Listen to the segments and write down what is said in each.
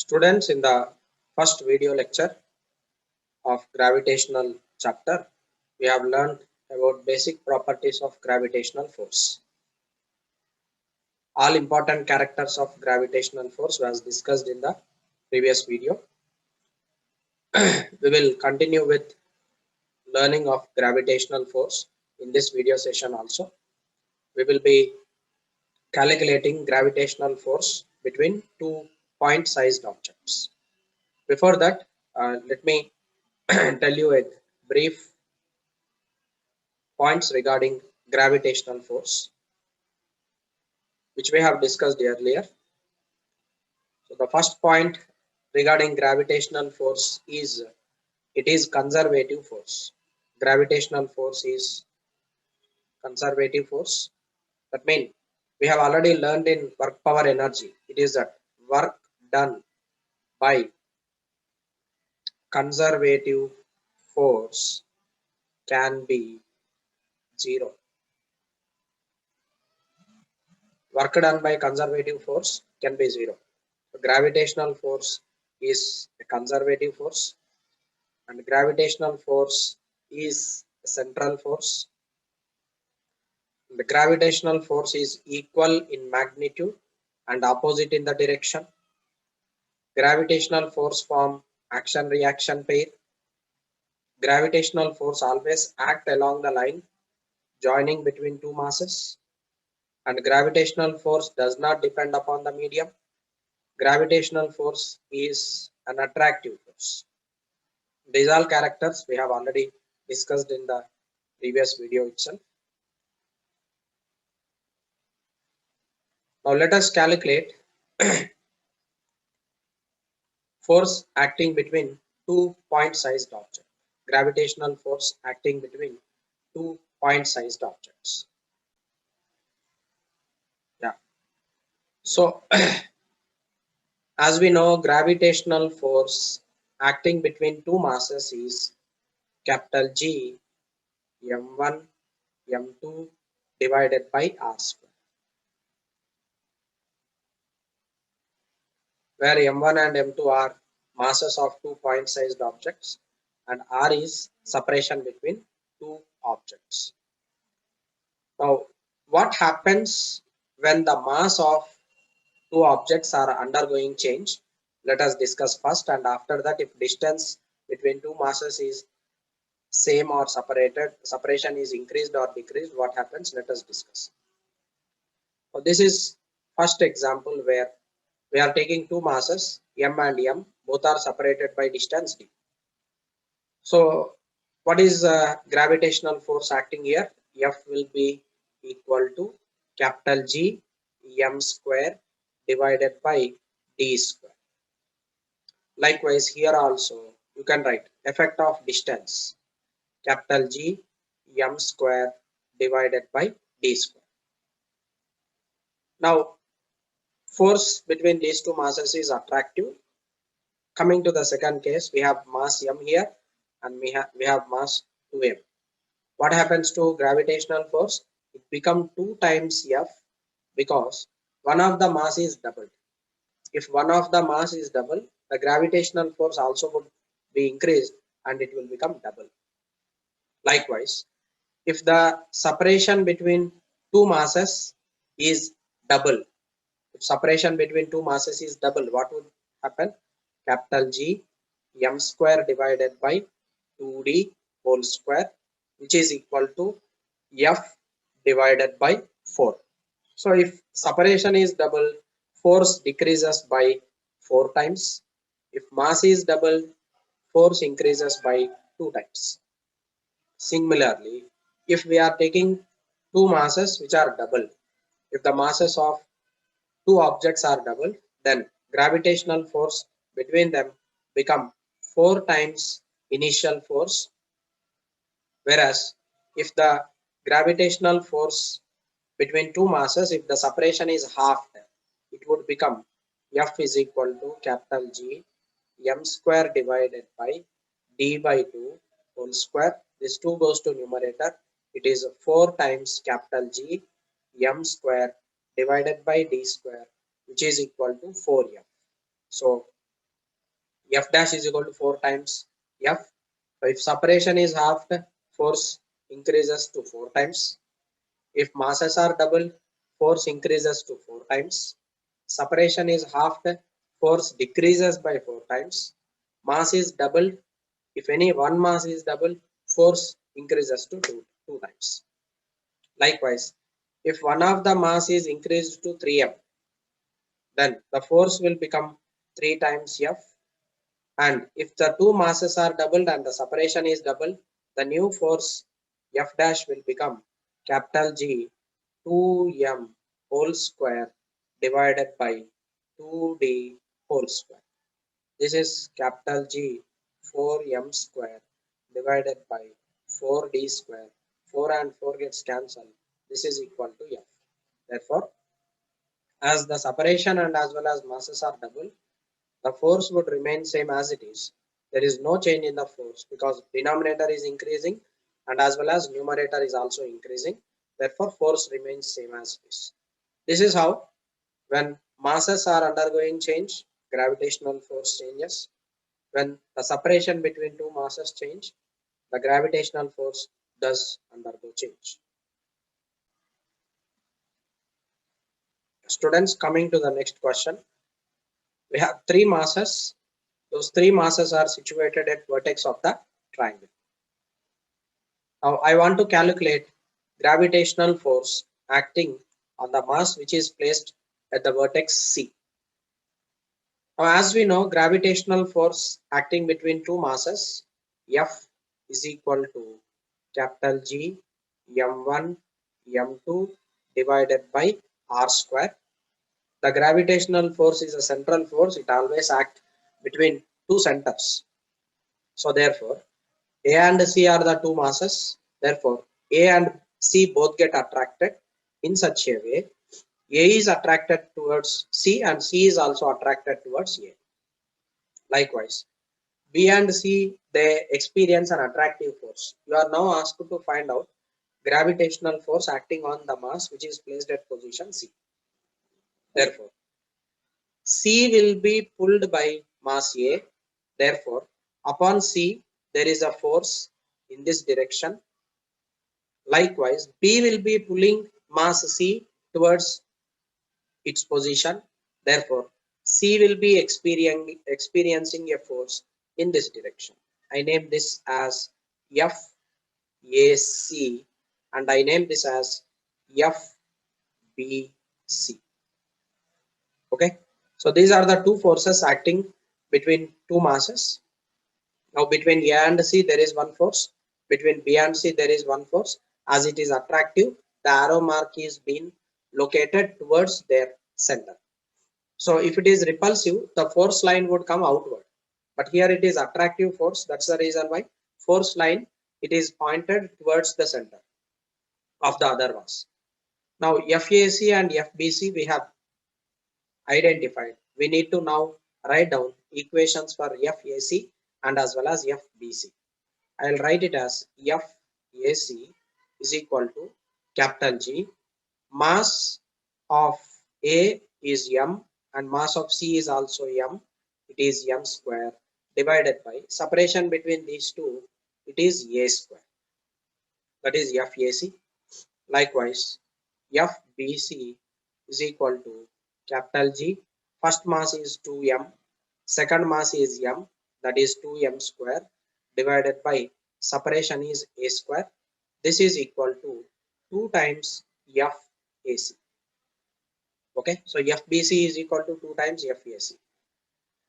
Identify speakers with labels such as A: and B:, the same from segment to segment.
A: Students, in the first video lecture of gravitational chapter, we have learned about basic properties of gravitational force. All important characters of gravitational force was discussed in the previous video. We will continue with learning of gravitational force in this video session also. We will be calculating gravitational force between two point-sized objects. Before that, let me tell you a brief points regarding gravitational force, which we have discussed earlier. So the first point regarding gravitational force is it is conservative force. Gravitational force is conservative force. That means we have already learned in work power energy. It is that work done by conservative force can be zero. Work done by conservative force can be zero. So gravitational force is a conservative force, and gravitational force is a central force. The gravitational force is equal in magnitude and opposite in the direction. Gravitational force form action reaction pair. Gravitational force always act along the line joining between two masses, and gravitational force does not depend upon the medium. Gravitational force is an attractive force. These all characters we have already discussed in the previous video itself. Now let us calculate force acting between two point-sized objects. Gravitational force acting between two point-sized objects. Yeah. So as we know, gravitational force acting between two masses is capital G m1 m2 divided by r square, where m1 and m2 are masses of two point-sized objects and r is separation between two objects. Now, what happens when the mass of two objects are undergoing change? Let us discuss first, and after that, if distance between two masses is same or separated, separation is increased or decreased, what happens? Let us discuss. So this is first example where we are taking two masses m and m, both are separated by distance d. So what is gravitational force acting here? F will be equal to capital G m square divided by d square. Likewise here also you can write effect of distance capital G m square divided by d square. Now force between these two masses is attractive. Coming to the second case, we have mass m here and we have mass 2m. What happens to gravitational force? It becomes 2 times F because one of the mass is doubled. If one of the mass is double, the gravitational force also would be increased and it will become double. Likewise, if the separation between two masses is double, if separation between two masses is double, what would happen? Capital G m square divided by 2d whole square, which is equal to F divided by 4. So if separation is double, force decreases by 4 times. If mass is double, force increases by 2 times. Similarly, if we are taking two masses which are double, if the masses of two objects are double, then gravitational force between them become 4 times initial force, whereas if the gravitational force between two masses, if the separation is half, it would become F is equal to capital G m square divided by d by 2 whole square. This 2 goes to numerator. It is 4 times capital G m square divided by d square, which is equal to 4m. So F dash is equal to 4 times F. So if separation is halved, force increases to 4 times. If masses are double, force increases to 4 times. Separation is halved, force decreases by 4 times. Mass is doubled. If any one mass is doubled, force increases to two times. Likewise, if one of the mass is increased to 3m, then the force will become 3 times F. And if the two masses are doubled and the separation is doubled, the new force F dash will become capital G 2m whole square divided by 2d whole square. This is capital G 4m square divided by 4d square. 4 and 4 gets cancelled. This is equal to F. Therefore, as the separation and as well as masses are double, the force would remain same as it is. There is no change in the force because denominator is increasing and as well as numerator is also increasing. Therefore, force remains same as it is. This is how when masses are undergoing change, gravitational force changes. When the separation between two masses change, the gravitational force does undergo change. Students, coming to the next question. We have three masses. Those three masses are situated at vertex of the triangle. Now I want to calculate gravitational force acting on the mass which is placed at the vertex C. Now as we know, gravitational force acting between two masses F is equal to capital G m1 m2 divided by r square. The gravitational force is a central force. It always acts between two centers. So therefore, A and C are the two masses. Therefore, A and C both get attracted in such a way. A is attracted towards C and C is also attracted towards A. Likewise, B and C, they experience an attractive force. You are now asked to find out gravitational force acting on the mass which is placed at position C. Therefore, C will be pulled by mass A. Therefore, upon C, there is a force in this direction. Likewise, B will be pulling mass C towards its position. Therefore, C will be experiencing a force in this direction. I name this as FAC and I name this as FBC. Okay. So these are the two forces acting between two masses. Now between A and C there is one force. Between B and C there is one force. As it is attractive, the arrow mark is being located towards their center. So if it is repulsive, the force line would come outward. But here it is attractive force. That's the reason why force line, it is pointed towards the center of the other mass. Now FAC and FBC we have identified. We need to now write down equations for FAC and as well as FBC. I will write it as FAC is equal to capital G. Mass of A is m and mass of C is also m. It is m square divided by separation between these two. It is A square. That is FAC. Likewise, FBC is equal to capital G. First mass is 2m. Second mass is m. That is 2m square divided by separation is A square. This is equal to 2 times FAC. Okay, so FBC is equal to 2 times FAC.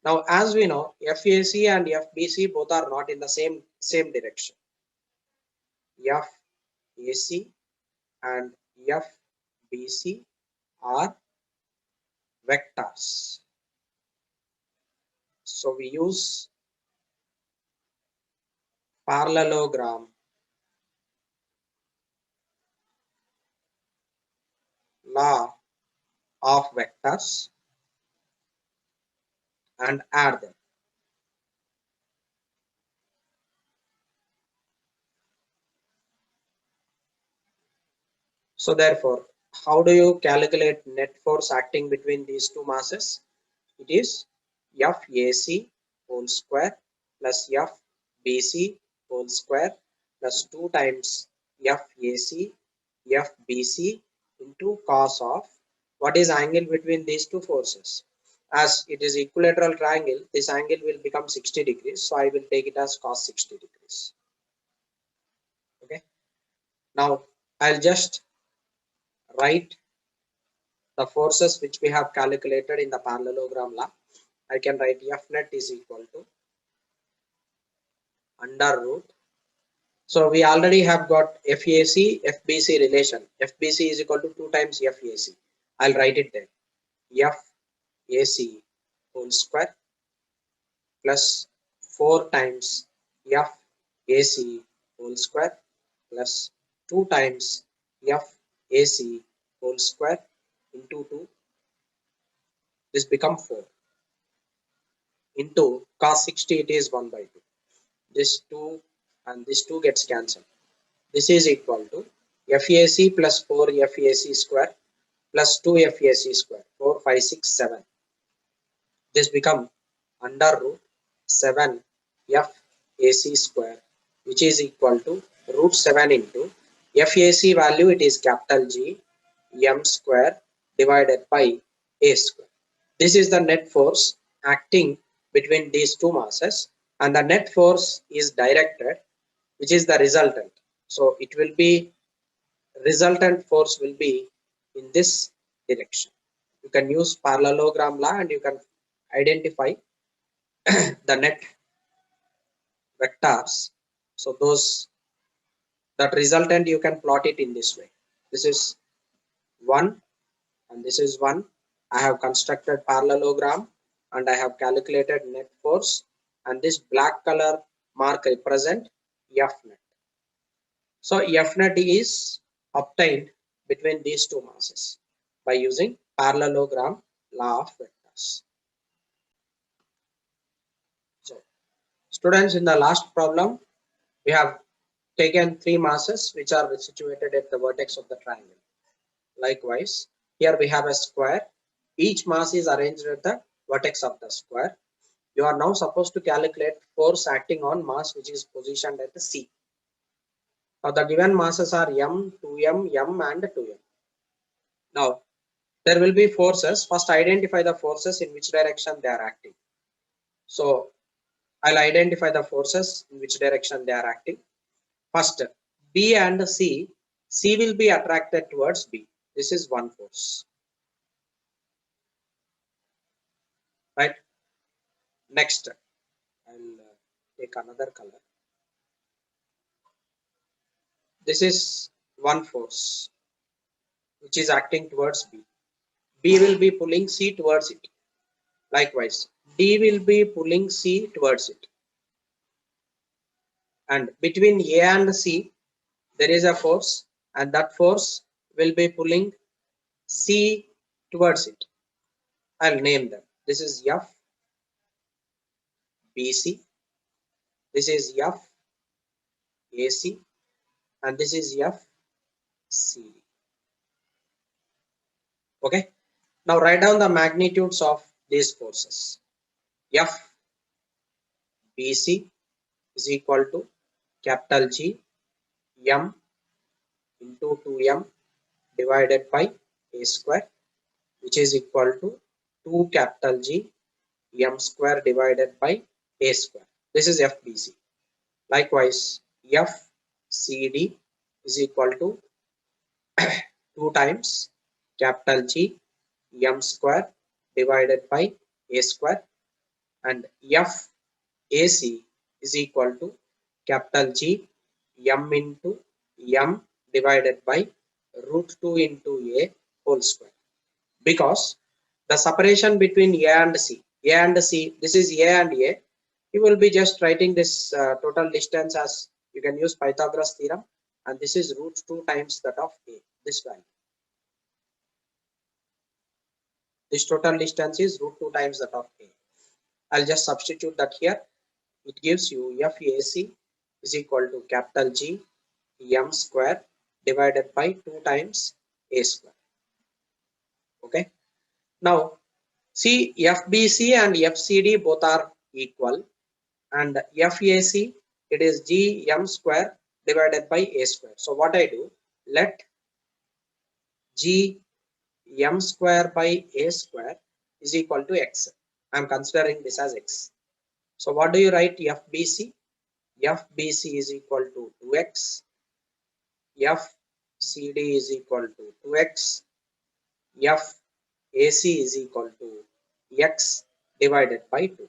A: Now, as we know, FAC and FBC both are not in the same direction. FAC and FBC are vectors. So we use parallelogram law of vectors and add them. So therefore, how do you calculate net force acting between these two masses? It is FAC whole square plus FBC whole square plus 2 times FAC FBC into cos of what is angle between these two forces. As it is equilateral triangle, this angle will become 60 degrees. So I will take it as cos 60 degrees. Okay. Now I'll just write the forces which we have calculated in the parallelogram law. I can write F net is equal to under root. So we already have got FAC, FBC relation. FBC is equal to 2 times FAC. I'll write it there. FAC whole square plus 4 times FAC whole square plus 2 times FAC whole square into 2. This becomes 4 into cos 60, it is 1 by 2. This 2 and this 2 gets cancelled. This is equal to FAC plus 4 FAC square plus 2 FAC square, 4, 5, 6, 7. This becomes under root 7 FAC square, which is equal to root 7 into FAC value, it is capital G M square divided by A square. This is the net force acting between these two masses, and the net force is directed, which is the resultant. So it will be resultant force will be in this direction. You can use parallelogram law and you can identify the net vectors. So those that resultant you can plot it in this way. This is 1 and this is 1. I have constructed parallelogram and I have calculated net force, and this black color mark represent F net. So F net is obtained between these two masses by using parallelogram law of vectors. So students, in the last problem we have taken 3 masses which are situated at the vertex of the triangle. Likewise, here we have a square. Each mass is arranged at the vertex of the square. You are now supposed to calculate force acting on mass which is positioned at the C. Now the given masses are M, 2M, M and 2M. Now there will be forces. First identify the forces in which direction they are acting. So I'll identify the forces in which direction they are acting. First, B and C. C will be attracted towards B. This is one force. Right. Next, I'll take another color. This is one force which is acting towards B. B will be pulling C towards it. Likewise, D will be pulling C towards it. And between A and C, there is a force, and that force will be pulling C towards it. I'll name them. This is F, BC. This is F, AC. And this is F, CD. Okay. Now write down the magnitudes of these forces. F, BC is equal to capital G M into 2M divided by A square, which is equal to 2 capital G M square divided by A square. This is FBC. Likewise, FCD is equal to 2 times capital G M square divided by A square, and FAC is equal to capital G M into M divided by root 2 into A whole square. Because the separation between A and C, this is A and A, you will be just writing this total distance as you can use Pythagoras theorem, and this is root 2 times that of A, this value. This total distance is root 2 times that of A. I'll just substitute that here. It gives you FAC is equal to capital G M square divided by 2 times A square. Okay. Now see, FBC and FCD both are equal, and FAC, it is GM square divided by A square. So what I do, let GM square by A square is equal to X. I am considering this as X. So what do you write? FBC? FBC is equal to 2X. FCD is equal to 2X. FAC is equal to X divided by 2.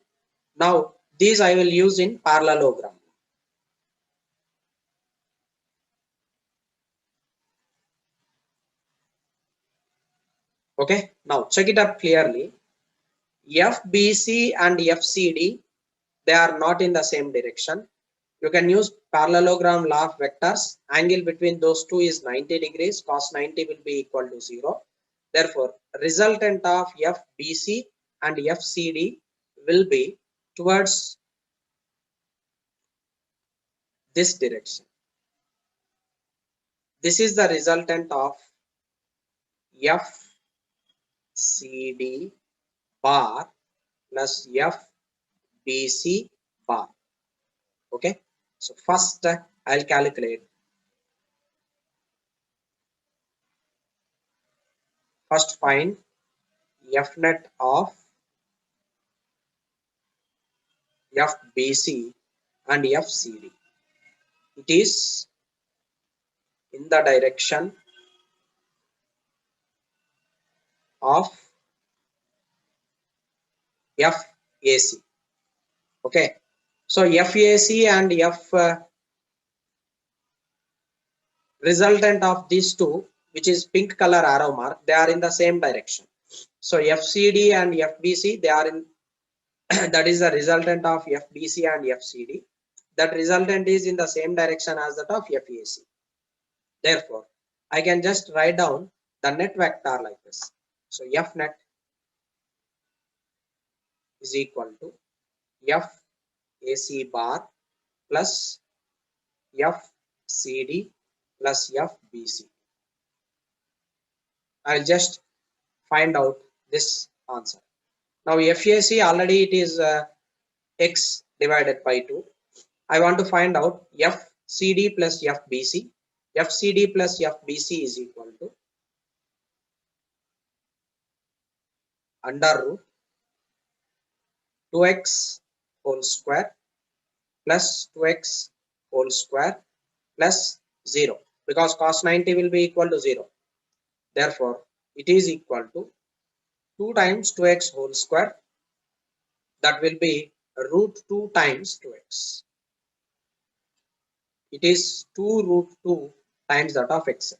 A: Now these I will use in parallelogram. Okay, now check it up clearly. FBC and FCD, they are not in the same direction. You can use parallelogram law of vectors. Angle between those two is 90 degrees. Cos 90 will be equal to 0. Therefore, resultant of FBC and FCD will be towards this direction. This is the resultant of FCD bar plus FBC bar. Okay, so first I'll calculate. First find F net of FBC and FCD. It is in the direction of FAC. Okay, so FAC and resultant of these two, which is pink color arrow mark, they are in the same direction. So FCD and FBC, they are in that is the resultant of FBC and FCD. That resultant is in the same direction as that of FAC. Therefore, I can just write down the net vector like this. So F net is equal to FAC bar plus FCD plus FBC. I'll just find out this answer. Now FAC already it is X divided by 2. I want to find out FCD plus FBC. FCD plus FBC is equal to under root 2x whole square plus 2x whole square plus 0, because cos 90 will be equal to 0. Therefore, it is equal to 2 times 2x whole square, that will be root 2 times 2x. It is 2 root 2 times that of x.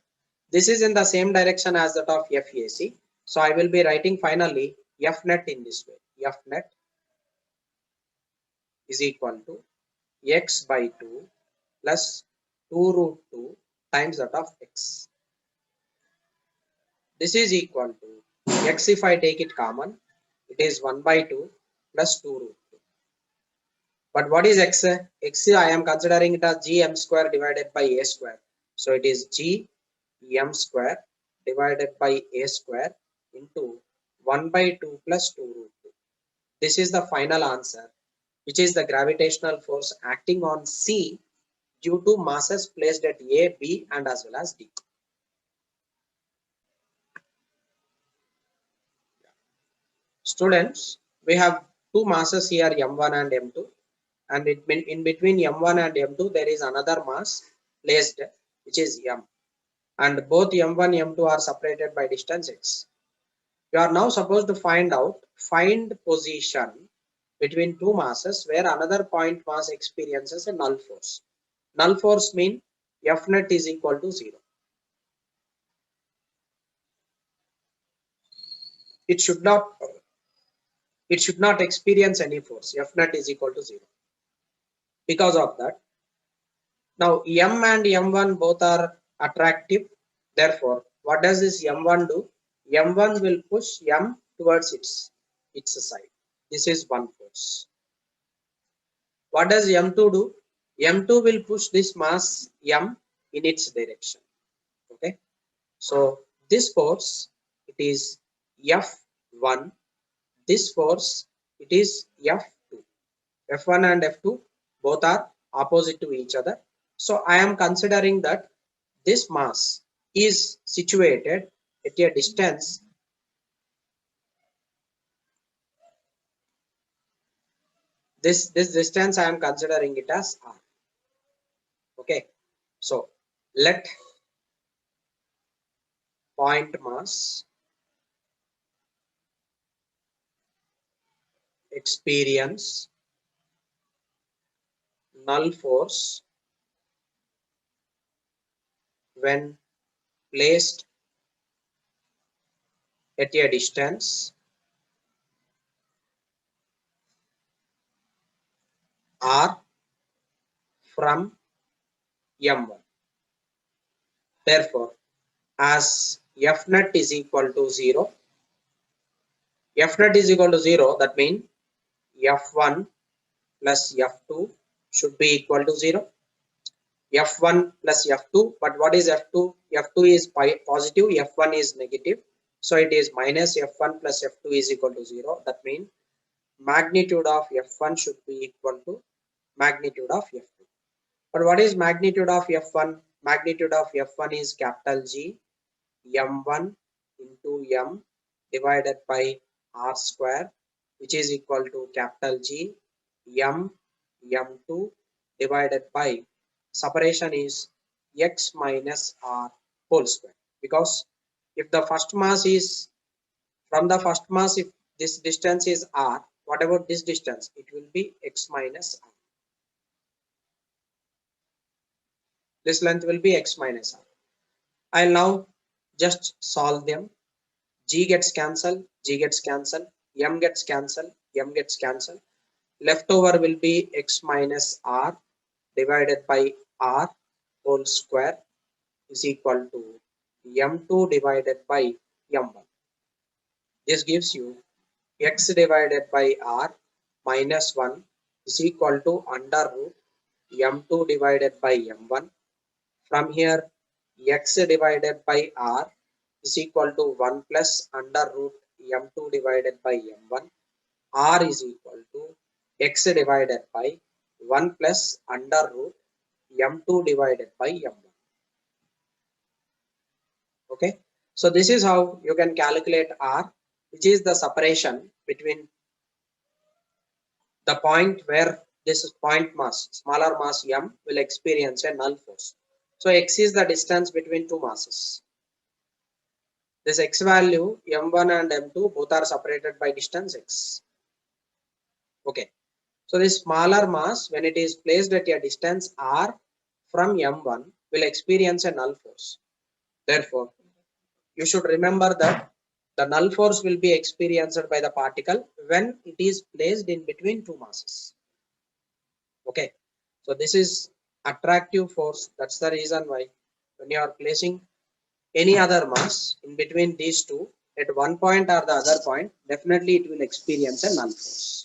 A: This is in the same direction as that of FAC. So I will be writing finally F net in this way. F net is equal to x by 2 plus 2 root 2 times that of x. This is equal to x, if I take it common, it is 1 by 2 plus 2 root 2. But what is x? X I am considering it as gm square divided by a square. So it is gm square divided by a square into 1 by 2 plus 2 root 2. This is the final answer, which is the gravitational force acting on C due to masses placed at A, B and as well as D. Students, we have two masses here, M1 and M2, and in between M1 and M2 there is another mass placed, which is M, and both M1 M2 are separated by distance x. You are now supposed to find position between two masses where another point mass experiences a null force. Null force means F net is equal to 0. It should not experience any force. F net is equal to 0. Because of that, now M and M1 both are attractive. Therefore, what does this M1 do? M1 will push M towards its side. This is one force. What does M2 do? M2 will push this mass M in its direction. Okay. So this force, it is F1. This force, it is F2. F1 and F2 both are opposite to each other. So I am considering that this mass is situated at a distance. This distance I am considering it as R. Okay. So let point mass experience null force when placed at a distance R from M1. Therefore, as F net is equal to 0, F net is equal to 0, that means F1 plus F2 should be equal to 0. F1 plus F2, but what is F2? F2 is positive, F1 is negative. So it is minus F1 plus F2 is equal to 0. That means magnitude of F1 should be equal to magnitude of F2. But what is magnitude of F1? Magnitude of F1 is capital G M1 into M divided by R square, which is equal to capital G M M2 divided by separation is X minus R whole square. Because if the first mass is from the first mass, if this distance is R, what about this distance? It will be X minus R. This length will be X minus R. I'll now just solve them. G gets cancelled, G gets cancelled, M gets cancelled, M gets cancelled. Leftover will be X minus R divided by R whole square is equal to M2 divided by M1. This gives you X divided by R minus 1 is equal to under root M2 divided by M1. From here, X divided by R is equal to 1 plus under root M2 divided by M1. R is equal to X divided by 1 plus under root M2 divided by M1. Okay. So this is how you can calculate R, which is the separation between the point where this point mass, smaller mass M, will experience a null force. So X is the distance between two masses. This X value M1 and M2 both are separated by distance X. Okay. So this smaller mass, when it is placed at a distance R from M1, will experience a null force. Therefore, you should remember that the null force will be experienced by the particle when it is placed in between two masses. Okay. So this is attractive force. That's the reason why when you are placing any other mass in between these two, at one point or the other point, definitely it will experience a null force.